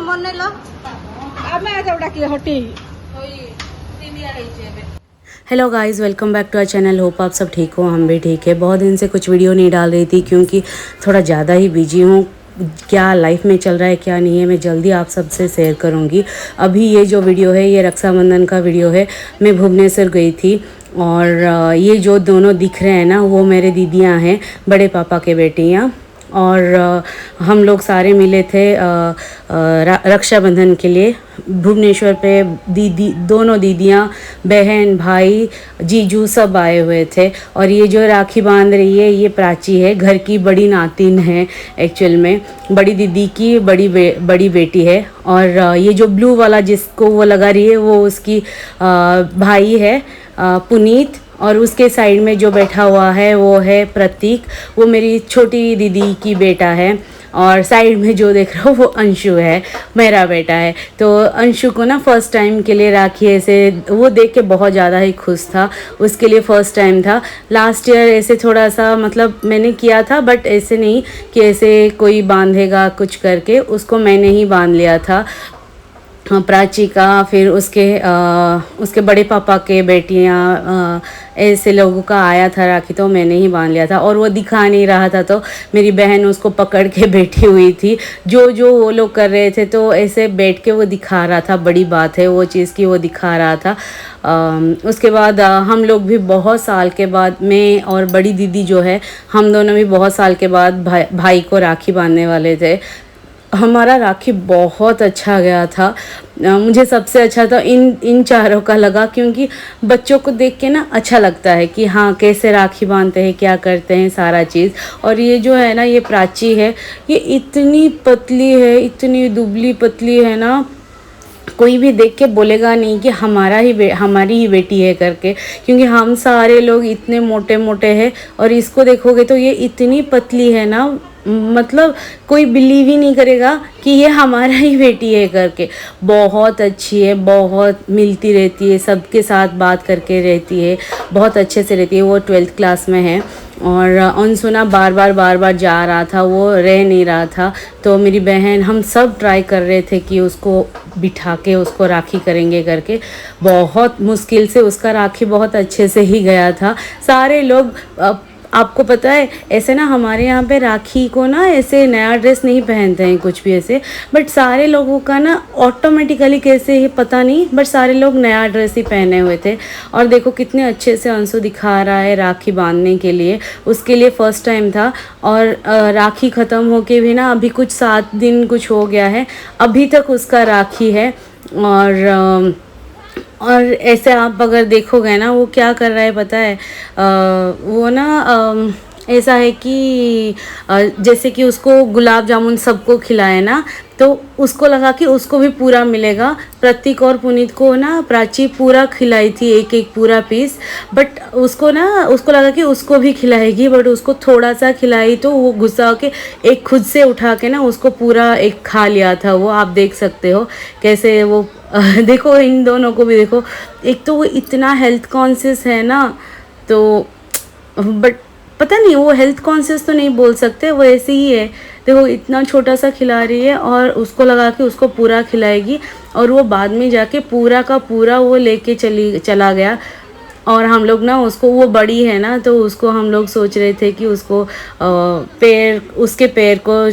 ମନେଇଲ ଆମେ ଏଟା କି ହଟି hello guys, welcome back to our channel. Hope आप सब ठीक हो, हम भी ठीक है। बहुत दिन से कुछ वीडियो नहीं डाल रही थी क्योंकि थोड़ा ज़्यादा ही बिजी हूँ। क्या लाइफ में चल रहा है क्या नहीं है, मैं जल्दी आप सबसे शेयर करूँगी। अभी ये जो वीडियो है ये रक्षाबंधन का वीडियो है। मैं भुवनेश्वर गई थी और ये जो दोनों दिख रहे हैं ना वो मेरे दीदियाँ हैं, बड़े पापा के बेटियाँ। और हम लोग सारे मिले थे रक्षाबंधन के लिए भुवनेश्वर पे। दोनों दीदियाँ, बहन, भाई, जीजू सब आए हुए थे। और ये जो राखी बांध रही है ये प्राची है, घर की बड़ी नातिन है एक्चुअल में, बड़ी दीदी की बड़ी बेटी है। और ये जो ब्लू वाला जिसको वो लगा रही है वो उसकी भाई है पुनीत। और उसके साइड में जो बैठा हुआ है वो है प्रतीक, वो मेरी छोटी दीदी की बेटा है। और साइड में जो देख रहा हो वो अंशु है, मेरा बेटा है। तो अंशु को ना फर्स्ट टाइम के लिए राखी ऐसे वो देख के बहुत ज़्यादा ही खुश था, उसके लिए फ़र्स्ट टाइम था। लास्ट ईयर ऐसे थोड़ा सा मतलब मैंने किया था, बट ऐसे नहीं कि ऐसे कोई बांधेगा कुछ करके, उसको मैंने ही बांध लिया था प्राची का। फिर उसके बड़े पापा के बेटियां ऐसे लोगों का आया था राखी, तो मैंने ही बांध लिया था। और वो दिखा नहीं रहा था तो मेरी बहन उसको पकड़ के बैठी हुई थी। जो वो लोग कर रहे थे तो ऐसे बैठ के वो दिखा रहा था, बड़ी बात है वो चीज़ की, वो दिखा रहा था। उसके बाद हम लोग भी बहुत साल के बाद, मैं और बड़ी दीदी जो है हम दोनों भी बहुत साल के बाद भाई को राखी बांधने वाले थे। हमारा राखी बहुत अच्छा गया था। मुझे सबसे अच्छा तो इन चारों का लगा, क्योंकि बच्चों को देख के ना अच्छा लगता है कि हाँ कैसे राखी बांधते हैं, क्या करते हैं सारा चीज़। और ये जो है ना ये प्राची है, ये इतनी पतली है, इतनी दुबली पतली है ना, कोई भी देख के बोलेगा नहीं कि हमारी ही बेटी है करके, क्योंकि हम सारे लोग इतने मोटे मोटे हैं। और इसको देखोगे तो ये इतनी पतली है ना, मतलब कोई बिलीव ही नहीं करेगा कि ये हमारा ही बेटी है करके। बहुत अच्छी है, बहुत मिलती रहती है, सबके साथ बात करके रहती है, बहुत अच्छे से रहती है। वो 12th क्लास में है। और अनसुना बार बार जा रहा था, वो रह नहीं रहा था। तो मेरी बहन, हम सब ट्राई कर रहे थे कि उसको बिठा के उसको राखी करेंगे करके। बहुत मुश्किल से उसका राखी बहुत अच्छे से ही गया था। सारे लोग, आपको पता है ऐसे ना हमारे यहाँ पे राखी को ना ऐसे नया ड्रेस नहीं पहनते हैं कुछ भी ऐसे, बट सारे लोगों का ना ऑटोमेटिकली कैसे ही पता नहीं, बट सारे लोग नया ड्रेस ही पहने हुए थे। और देखो कितने अच्छे से अंशु दिखा रहा है राखी बांधने के लिए, उसके लिए फ़र्स्ट टाइम था। और राखी ख़त्म होके भी ना अभी कुछ 7 दिन कुछ हो गया है, अभी तक उसका राखी है। और ऐसे आप अगर देखोगे ना वो क्या कर रहा है पता है, वो ना ऐसा है कि जैसे कि उसको गुलाब जामुन सबको खिलाए ना, तो उसको लगा कि उसको भी पूरा मिलेगा। प्रतीक और पुनीत को ना प्राची पूरा खिलाई थी, एक पूरा पीस, बट उसको लगा कि उसको भी खिलाएगी, बट उसको थोड़ा सा खिलाई तो वो गुस्सा होके एक खुद से उठा के ना उसको पूरा एक खा लिया था। वो आप देख सकते हो कैसे वो देखो इन दोनों को भी देखो, एक तो वो इतना हेल्थ कॉन्शियस है ना, तो बट पता नहीं वो हेल्थ कॉन्शियस तो नहीं बोल सकते, वो ऐसे ही है। देखो इतना छोटा सा खिला रही है और उसको लगा कि उसको पूरा खिलाएगी, और वो बाद में जाके पूरा का पूरा वो लेके चला गया। और हम लोग ना उसको, वो बड़ी है ना, तो उसको हम लोग सोच रहे थे कि उसको उसके पैर को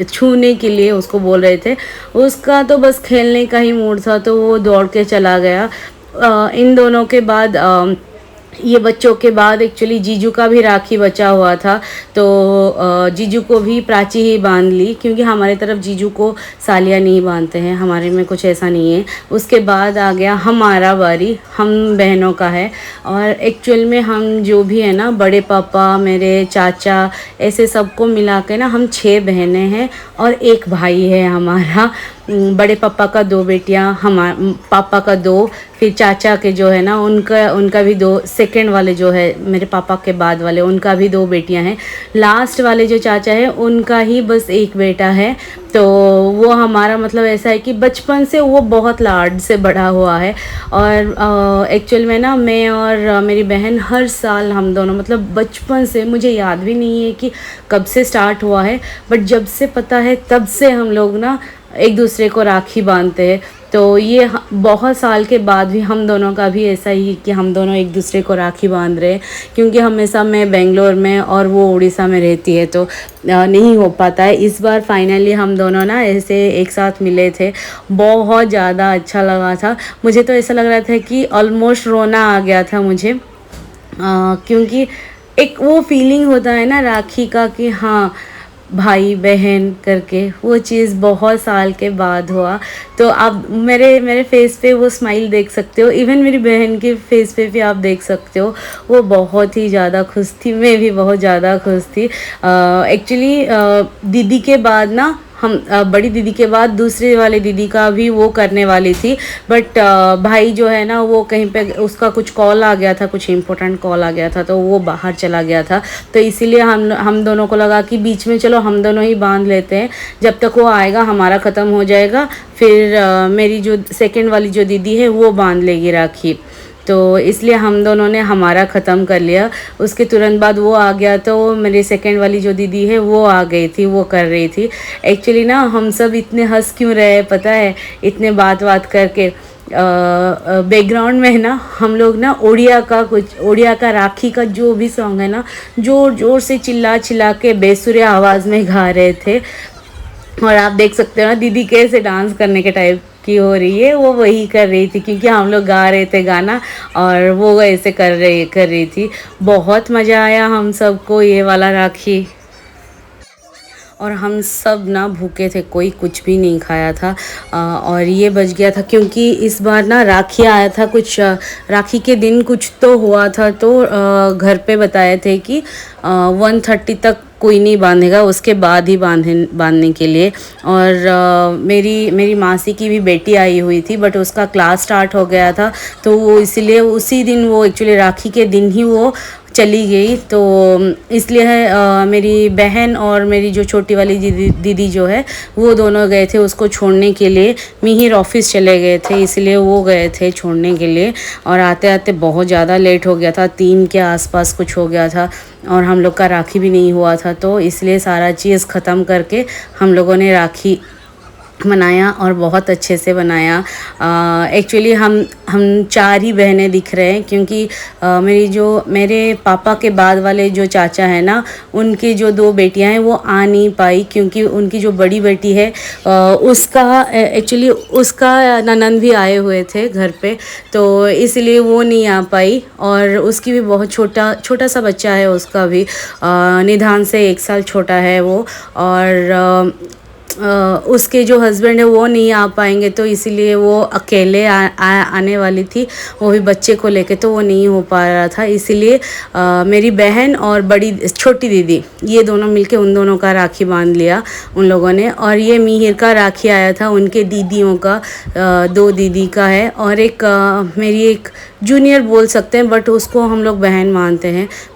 छूने के लिए उसको बोल रहे थे। उसका तो बस खेलने का ही मूड था, तो वो दौड़ के चला गया। इन दोनों के बाद ये बच्चों के बाद एक्चुअली जीजू का भी राखी बचा हुआ था, तो जीजू को भी प्राची ही बांध ली, क्योंकि हमारे तरफ जीजू को सालिया नहीं बांधते हैं, हमारे में कुछ ऐसा नहीं है। उसके बाद आ गया हमारा बारी, हम बहनों का है। और एक्चुअल में हम जो भी है ना, बड़े पापा, मेरे चाचा, ऐसे सबको मिला के ना हम 6 बहनें हैं और एक भाई है हमारा। बड़े पापा का 2 बेटियां, पापा का 2, फिर चाचा के जो है ना उनका भी दो, सेकंड वाले जो है मेरे पापा के बाद वाले, उनका भी दो बेटियां हैं। लास्ट वाले जो चाचा है उनका ही बस एक बेटा है। तो वो हमारा मतलब ऐसा है कि बचपन से वो बहुत लाड से बड़ा हुआ है। और एक्चुअल में ना मैं और मेरी बहन हर साल हम दोनों मतलब बचपन से, मुझे याद भी नहीं है कि कब से स्टार्ट हुआ है, बट जब से पता है तब से हम लोग ना एक दूसरे को राखी बांधते हैं। तो ये बहुत साल के बाद भी हम दोनों का भी ऐसा ही कि हम दोनों एक दूसरे को राखी बांध रहे हैं, क्योंकि हमेशा मैं बेंगलोर में और वो उड़ीसा में रहती है तो नहीं हो पाता है। इस बार फाइनली हम दोनों ना ऐसे एक साथ मिले थे, बहुत ज़्यादा अच्छा लगा था। मुझे तो ऐसा लग रहा था कि ऑलमोस्ट रोना आ गया था मुझे, क्योंकि एक वो फीलिंग होता है ना राखी का कि हाँ भाई बहन करके, वो चीज़ बहुत साल के बाद हुआ। तो आप मेरे फेस पे वो स्माइल देख सकते हो, इवन मेरी बहन के फेस पे भी आप देख सकते हो, वो बहुत ही ज़्यादा खुश थी, मैं भी बहुत ज़्यादा खुश थी। एक्चुअली दीदी के बाद ना हम बड़ी दीदी के बाद दूसरे वाले दीदी का भी वो करने वाली थी, बट भाई जो है ना वो कहीं पे उसका कुछ कॉल आ गया था, कुछ इम्पोर्टेंट कॉल आ गया था, तो वो बाहर चला गया था। तो इसीलिए हम दोनों को लगा कि बीच में चलो हम दोनों ही बांध लेते हैं, जब तक वो आएगा हमारा ख़त्म हो जाएगा, फिर मेरी जो सेकंड वाली जो दीदी है वो बांध लेगी राखी। तो इसलिए हम दोनों ने हमारा ख़त्म कर लिया। उसके तुरंत बाद वो आ गया, तो मेरी सेकंड वाली जो दीदी है वो आ गई थी, वो कर रही थी। एक्चुअली ना हम सब इतने हंस क्यों रहे पता है, इतने बात करके बैकग्राउंड में है ना हम लोग ना ओडिया का राखी का जो भी सॉन्ग है ना जोर जोर से चिल्ला के बेसुरे आवाज़ में गा रहे थे। और आप देख सकते हो ना दीदी कैसे डांस करने के टाइप की हो रही है, वो वही कर रही थी, क्योंकि हम लोग गा रहे थे गाना और वो ऐसे कर रही थी। बहुत मज़ा आया हम सबको ये वाला राखी। और हम सब ना भूखे थे, कोई कुछ भी नहीं खाया था। और ये बच गया था क्योंकि इस बार ना राखी आया था, कुछ राखी के दिन कुछ तो हुआ था, तो घर पे बताए थे कि 1:30 तक कोई नहीं बांधेगा, उसके बाद ही बांधने के लिए। और मेरी मासी की भी बेटी आई हुई थी, बट उसका क्लास स्टार्ट हो गया था, तो वो इसीलिए उसी दिन, वो एक्चुअली राखी के दिन ही वो चली गई। तो इसलिए मेरी बहन और मेरी जो छोटी वाली दीदी जो है वो दोनों गए थे उसको छोड़ने के लिए। मिहिर ऑफिस चले गए थे, इसलिए वो गए थे छोड़ने के लिए। और आते आते बहुत ज़्यादा लेट हो गया था, 3 के आसपास कुछ हो गया था, और हम लोग का राखी भी नहीं हुआ था, तो इसलिए सारा चीज़ ख़त्म करके हम लोगों ने राखी बनाया और बहुत अच्छे से बनाया। एक्चुअली हम 4 ही बहनें दिख रहे हैं, क्योंकि मेरे पापा के बाद वाले जो चाचा हैं ना, उनकी जो 2 बेटियां हैं वो आ नहीं पाई, क्योंकि उनकी जो बड़ी बेटी है उसका ननंद भी आए हुए थे घर पे, तो इसलिए वो नहीं आ पाई। और उसकी भी बहुत छोटा सा बच्चा है, उसका भी निधान से 1 साल छोटा है वो। और उसके जो हस्बैंड है वो नहीं आ पाएंगे, तो इसीलिए वो अकेले आने वाली थी, वो भी बच्चे को लेके, तो वो नहीं हो पा रहा था। इसीलिए मेरी बहन और छोटी दीदी ये दोनों मिलके उन दोनों का राखी बांध लिया उन लोगों ने। और ये मिहिर का राखी आया था उनके दीदियों का, 2 दीदी का है, और मेरी एक जूनियर बोल सकते हैं, बट उसको हम लोग बहन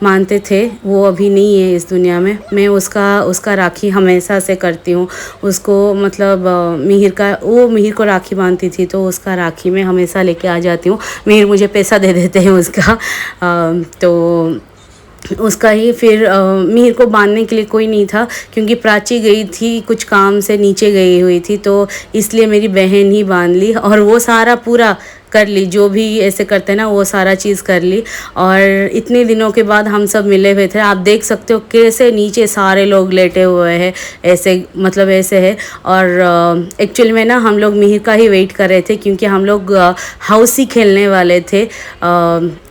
मानते थे। वो अभी नहीं है इस दुनिया में। मैं उसका राखी हमेशा से करती हूँ उसको, मतलब मिहिर को राखी बांधती थी, तो उसका राखी मैं हमेशा लेके आ जाती हूँ। मिहिर मुझे पैसा दे देते हैं उसका, तो उसका ही फिर मिहिर को बांधने के लिए कोई नहीं था, क्योंकि प्राची गई थी कुछ काम से, नीचे गई हुई थी, तो इसलिए मेरी बहन ही बांध ली। और वो सारा पूरा कर ली, जो भी ऐसे करते हैं ना वो सारा चीज़ कर ली। और इतने दिनों के बाद हम सब मिले हुए थे, आप देख सकते हो कैसे नीचे सारे लोग लेटे हुए हैं, ऐसे मतलब ऐसे है। और एक्चुअली में ना हम लोग मिहिर का ही वेट कर रहे थे, क्योंकि हम लोग हाउसी खेलने वाले थे।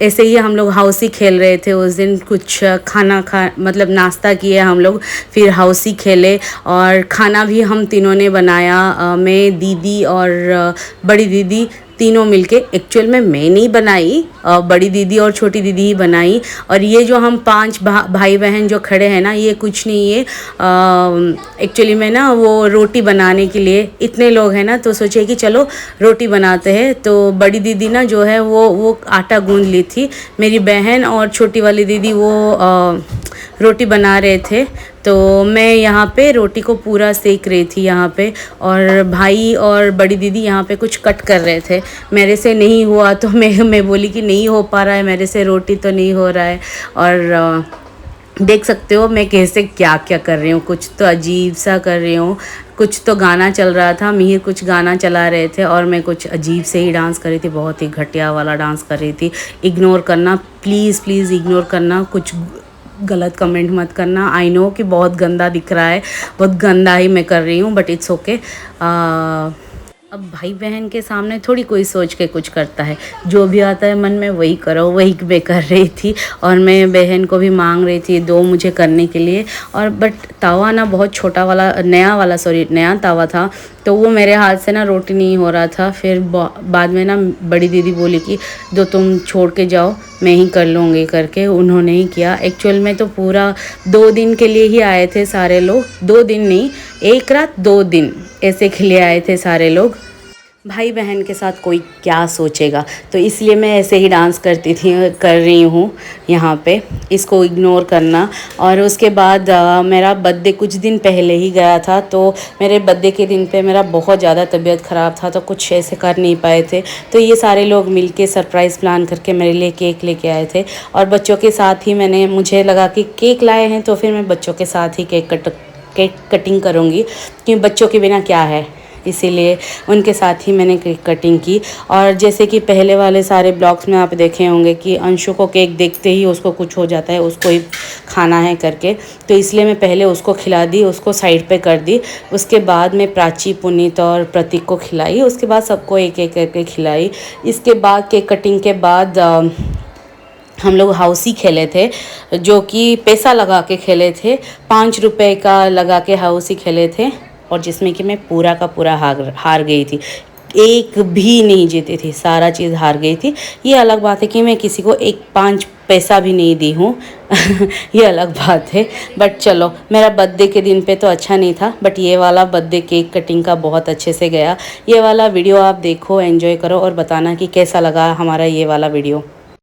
ऐसे ही हम लोग हाउसी खेल रहे थे उस दिन, कुछ मतलब नाश्ता किए हम लोग, फिर हाउसी खेले, और खाना भी हम तीनों ने बनाया, मैं, दीदी और बड़ी दीदी तीनों मिलके, एक्चुअल में मैं नहीं बनाई, बड़ी दीदी और छोटी दीदी ही बनाई। और ये जो हम 5 भाई बहन जो खड़े हैं ना, ये कुछ नहीं है एक्चुअली में ना, वो रोटी बनाने के लिए इतने लोग हैं ना, तो सोचे कि चलो रोटी बनाते हैं। तो बड़ी दीदी ना जो है वो आटा गूंद ली थी, मेरी बहन और छोटी वाली दीदी वो रोटी बना रहे थे। तो मैं यहाँ पे रोटी को पूरा सेक रही थी यहाँ पे, और भाई और बड़ी दीदी यहाँ पे कुछ कट कर रहे थे। मेरे से नहीं हुआ तो मैं बोली कि नहीं हो पा रहा है मेरे से, रोटी तो नहीं हो रहा है। और देख सकते हो मैं कैसे क्या क्या कर रही हूँ, कुछ तो अजीब सा कर रही हूँ, कुछ तो गाना चल रहा था, मिहिर कुछ गाना चला रहे थे और मैं कुछ अजीब से ही डांस कर रही थी, बहुत ही घटिया वाला डांस कर रही थी। इग्नोर करना प्लीज़, प्लीज़ इग्नोर करना, कुछ गलत कमेंट मत करना। आई नो कि बहुत गंदा दिख रहा है, बहुत गंदा ही मैं कर रही हूँ, बट इट्स ओके। अब भाई बहन के सामने थोड़ी कोई सोच के कुछ करता है, जो भी आता है मन में वही करो, वही मैं कर रही थी। और मैं बहन को भी मांग रही थी दो मुझे करने के लिए, और बट तवा ना बहुत छोटा वाला, नया तवा था, तो वो मेरे हाथ से ना रोटी नहीं हो रहा था। फिर बाद में ना बड़ी दीदी बोली कि दो तुम छोड़ के जाओ, मैं ही कर लूँगी करके, उन्होंने ही किया। एक्चुअल में तो पूरा 2 दिन के लिए ही आए थे सारे लोग, 2 दिन नहीं, 1 रात 2 दिन ऐसे के लिए आए थे सारे लोग। भाई बहन के साथ कोई क्या सोचेगा, तो इसलिए मैं ऐसे ही डांस कर रही हूँ यहाँ पे, इसको इग्नोर करना। और उसके बाद मेरा बर्थडे कुछ दिन पहले ही गया था, तो मेरे बर्थडे के दिन पे मेरा बहुत ज़्यादा तबीयत ख़राब था, तो कुछ ऐसे कर नहीं पाए थे। तो ये सारे लोग मिलके सरप्राइज़ प्लान करके मेरे लिए केक लेके आए थे, और बच्चों के साथ ही मुझे लगा कि केक लाए हैं तो फिर मैं बच्चों के साथ ही केक कटिंग करूँगी, कि बच्चों के बिना क्या है, इसीलिए उनके साथ ही मैंने केक कटिंग की। और जैसे कि पहले वाले सारे ब्लॉग्स में आप देखे होंगे कि अंशु को केक देखते ही उसको कुछ हो जाता है, उसको ही खाना है करके, तो इसलिए मैं पहले उसको खिला दी, उसको साइड पे कर दी। उसके बाद मैं प्राची, पुनीत और प्रतीक को खिलाई, उसके बाद सबको एक एक करके खिलाई। इसके बाद केक कटिंग के बाद हम लोग हाउसी खेले थे, जो कि पैसा लगा के खेले थे, 5 रुपये का लगा के हाउसी खेले थे, और जिसमें कि मैं पूरा का पूरा हार गई थी, एक भी नहीं जीती थी, सारा चीज़ हार गई थी। ये अलग बात है कि मैं किसी को 5 पैसा भी नहीं दी हूँ ये अलग बात है। बट चलो, मेरा बर्थडे के दिन पे तो अच्छा नहीं था, बट ये वाला बर्थडे केक कटिंग का बहुत अच्छे से गया। ये वाला वीडियो आप देखो, एंजॉय करो और बताना कि कैसा लगा हमारा ये वाला वीडियो।